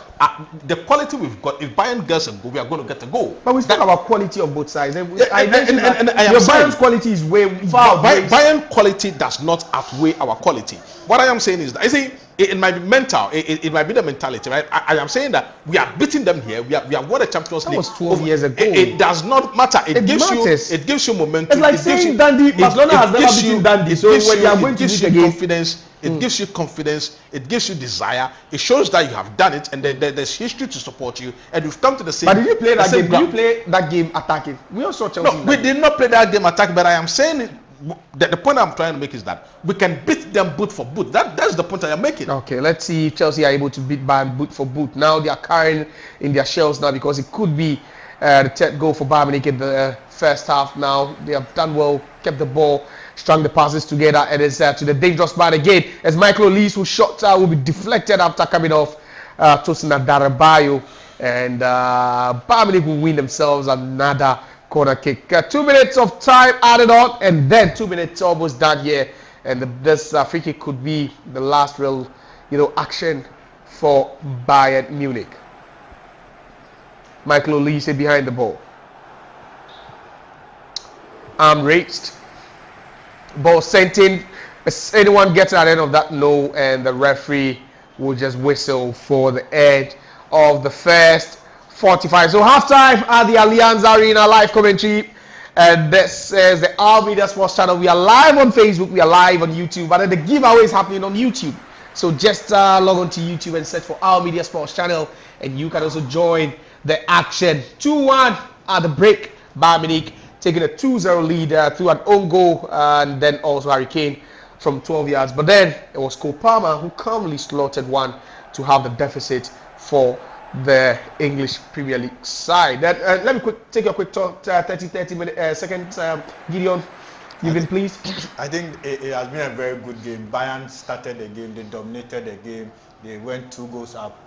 the quality we've got, if Bayern gets a goal, we are going to get a goal. But we speak about quality of both sides. Bayern's quality is way far. Bayern quality does not outweigh our quality. What I am saying is that, you see, it might be mental. It might be the mentality, right? I am saying that we are beating them here. We have won a Champions League. That was 12 years ago. It does not matter. It gives you momentum. It's like saying Dundee. Barcelona has never beaten Dundee. So when you are going to beat again, confidence. It gives you confidence. It gives you desire. It shows that you have done it, and there's history to support you. And you've come to the same. But did you play that game? Did you play that game attacking? We also Chelsea. No, we did not play that game attacking. But I am saying the point I'm trying to make is that we can beat them boot for boot. That's the point I am making. Okay, let's see if Chelsea are able to beat Bayern boot for boot. Now they are carrying in their shells now, because it could be the 3rd goal for Bayern Munich in the first half. Now they have done well, kept the ball, strung the passes together, and it's to the dangerous man again as Michael Olise, whose shot will be deflected after coming off Tosin Adarabioyo. and Bayern Munich will win themselves another corner kick. 2 minutes of time added on, and then 2 minutes almost done here, and this free kick could be the last real, action for Bayern Munich. Michael Olise behind the ball. Arm raised. Ball sent in. If anyone gets at the end of that, no, and the referee will just whistle for the end of the first 45. So halftime at the Allianz Arena, live commentary. And this is the Our Media Sports channel. We are live on Facebook, we are live on YouTube, but the giveaway is happening on YouTube. So just log on to YouTube and search for Our Media Sports channel, and you can also join the action. 2-1 at the break. Bayern Munich taking a 2-0 lead through an own goal, and then also Harry Kane from 12 yards. But then it was Cole Palmer who calmly slotted one to have the deficit for the English Premier League side. Let me take a quick talk, 30 seconds. Gideon, you've been pleased? I think it has been a very good game. Bayern started the game, they dominated the game, they went 2 goals up.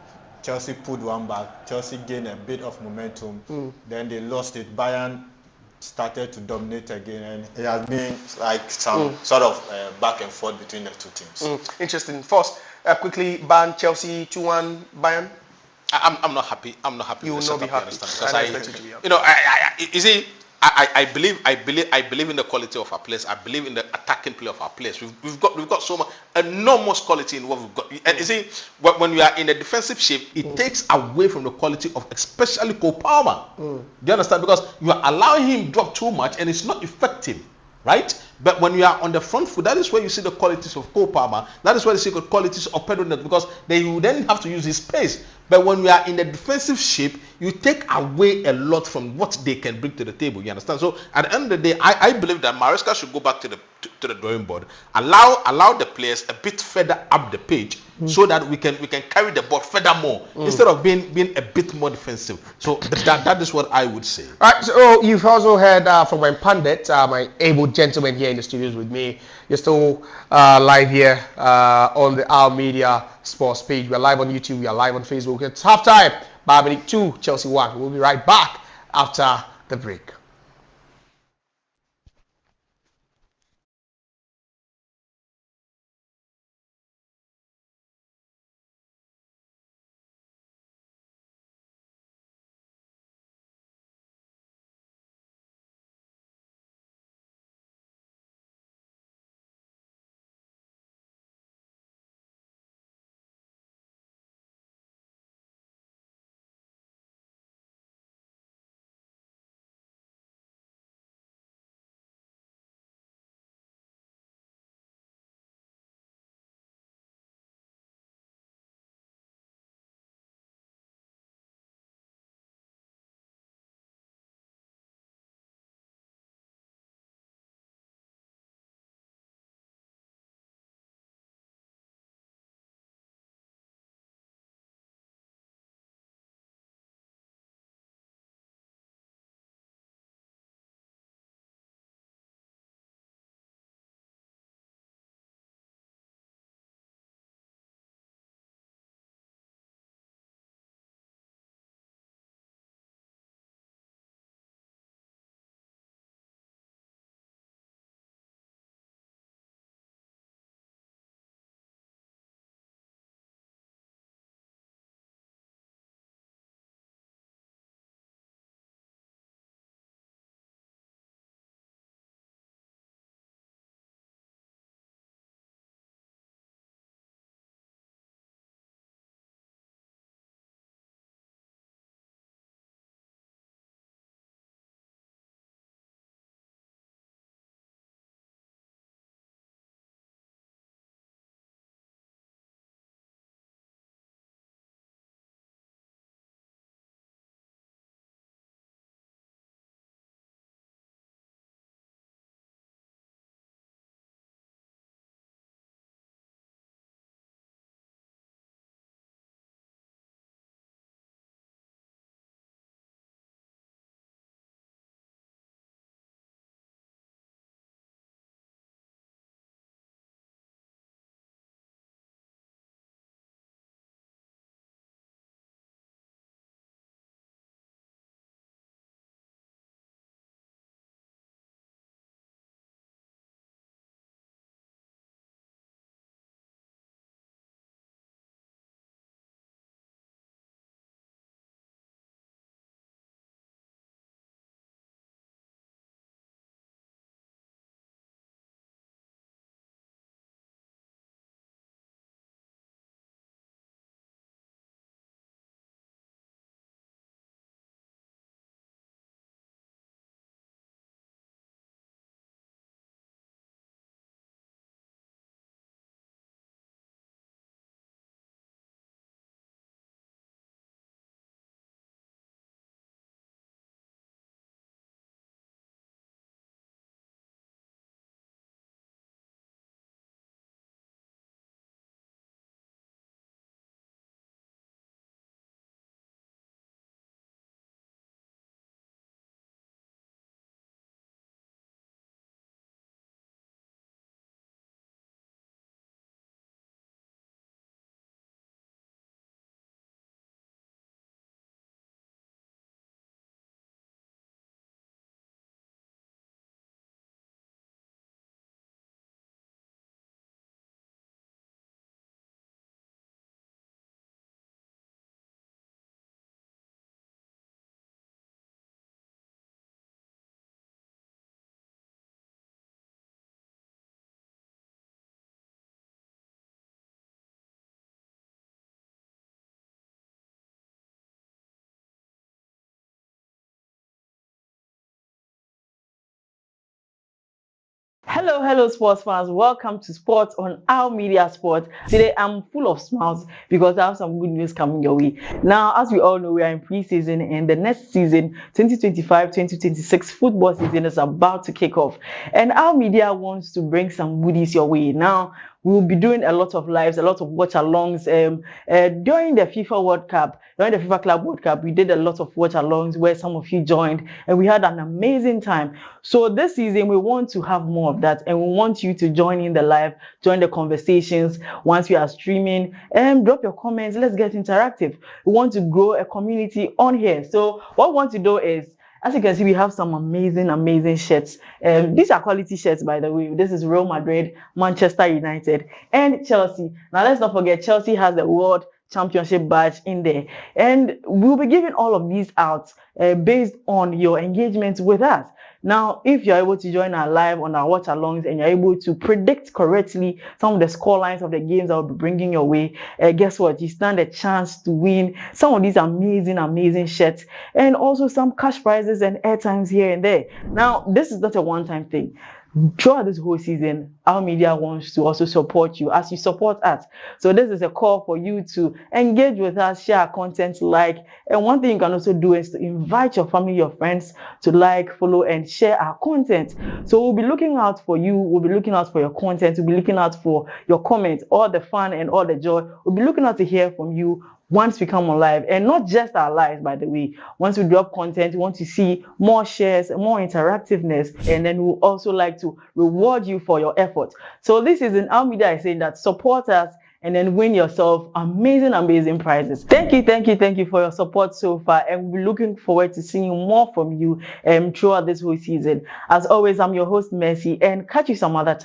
Chelsea put one back, Chelsea gained a bit of momentum, then they lost it. Bayern started to dominate again, and it has been like some sort of back and forth between the two teams. Interesting. First, quickly, Bayern, Chelsea 2-1 Bayern. I'm not happy. I'm not happy. You will not be happy. You see, I believe in the quality of our players. I believe in the attacking play of our players. We've got so much enormous quality in what we've got. And you see, when we are in a defensive shape, it takes away from the quality of especially Cole Palmer. Do you understand? Because you are allowing him drop too much, and it's not effective, right? But when you are on the front foot, that is where you see the qualities of Cole Palmer. That is where you see the qualities of Pedro Neto, because you then have to use his pace. But when we are in the defensive shape, you take away a lot from what they can bring to the table. You understand? So at the end of the day, I believe that Maresca should go back to the drawing board, allow the players a bit further up the pitch, so that we can carry the ball furthermore instead of being a bit more defensive. So that is what I would say. All right. So you've also heard from my pundit, my able gentleman here in the studios with me. You're still live here on the Our Media Sports page. We are live on YouTube. We are live on Facebook. It's halftime. Bayern Munich 2, Chelsea 1. We'll be right back after the break. Hello, sports fans. Welcome to Sports on Our Media Sport. Today, I'm full of smiles because I have some good news coming your way. Now, as we all know, we are in preseason, and the next season, 2025-2026 football season, is about to kick off. And Our Media wants to bring some goodies your way. Now, we'll be doing a lot of lives, a lot of watch-alongs. During the FIFA World Cup, during the FIFA Club World Cup, we did a lot of watch-alongs where some of you joined, and we had an amazing time. So this season, we want to have more of that, and we want you to join in the live, join the conversations once we are streaming, and drop your comments. Let's get interactive. We want to grow a community on here. So what we want to do is, as you can see, we have some amazing shirts. These are quality shirts, by the way. This is Real Madrid, Manchester United, and Chelsea. Now, let's not forget, Chelsea has the World Championship badge in there. And we'll be giving all of these out based on your engagement with us. Now, if you're able to join our live on our watch-alongs and you're able to predict correctly some of the score lines of the games I'll be bringing your way, guess what? You stand a chance to win some of these amazing shirts and also some cash prizes and airtimes here and there. Now, this is not a one-time thing. Throughout this whole season, Our Media wants to also support you as you support us. So this is a call for you to engage with us, share our content, and one thing you can also do is to invite your family, your friends to follow, and share our content. So we'll be looking out for you. We'll be looking out for your content. We'll be looking out for your comments, all the fun and all the joy. We'll be looking out to hear from you once we come on live, and not just our lives, by the way. Once we drop content, we want to see more shares, more interactiveness, and then we'll also like to reward you for your effort. So this is Our Media is saying that support us and then win yourself amazing prizes. Thank you for your support so far, and we're looking forward to seeing more from you throughout this whole season. As always, I'm your host, Mercy, and catch you some other time.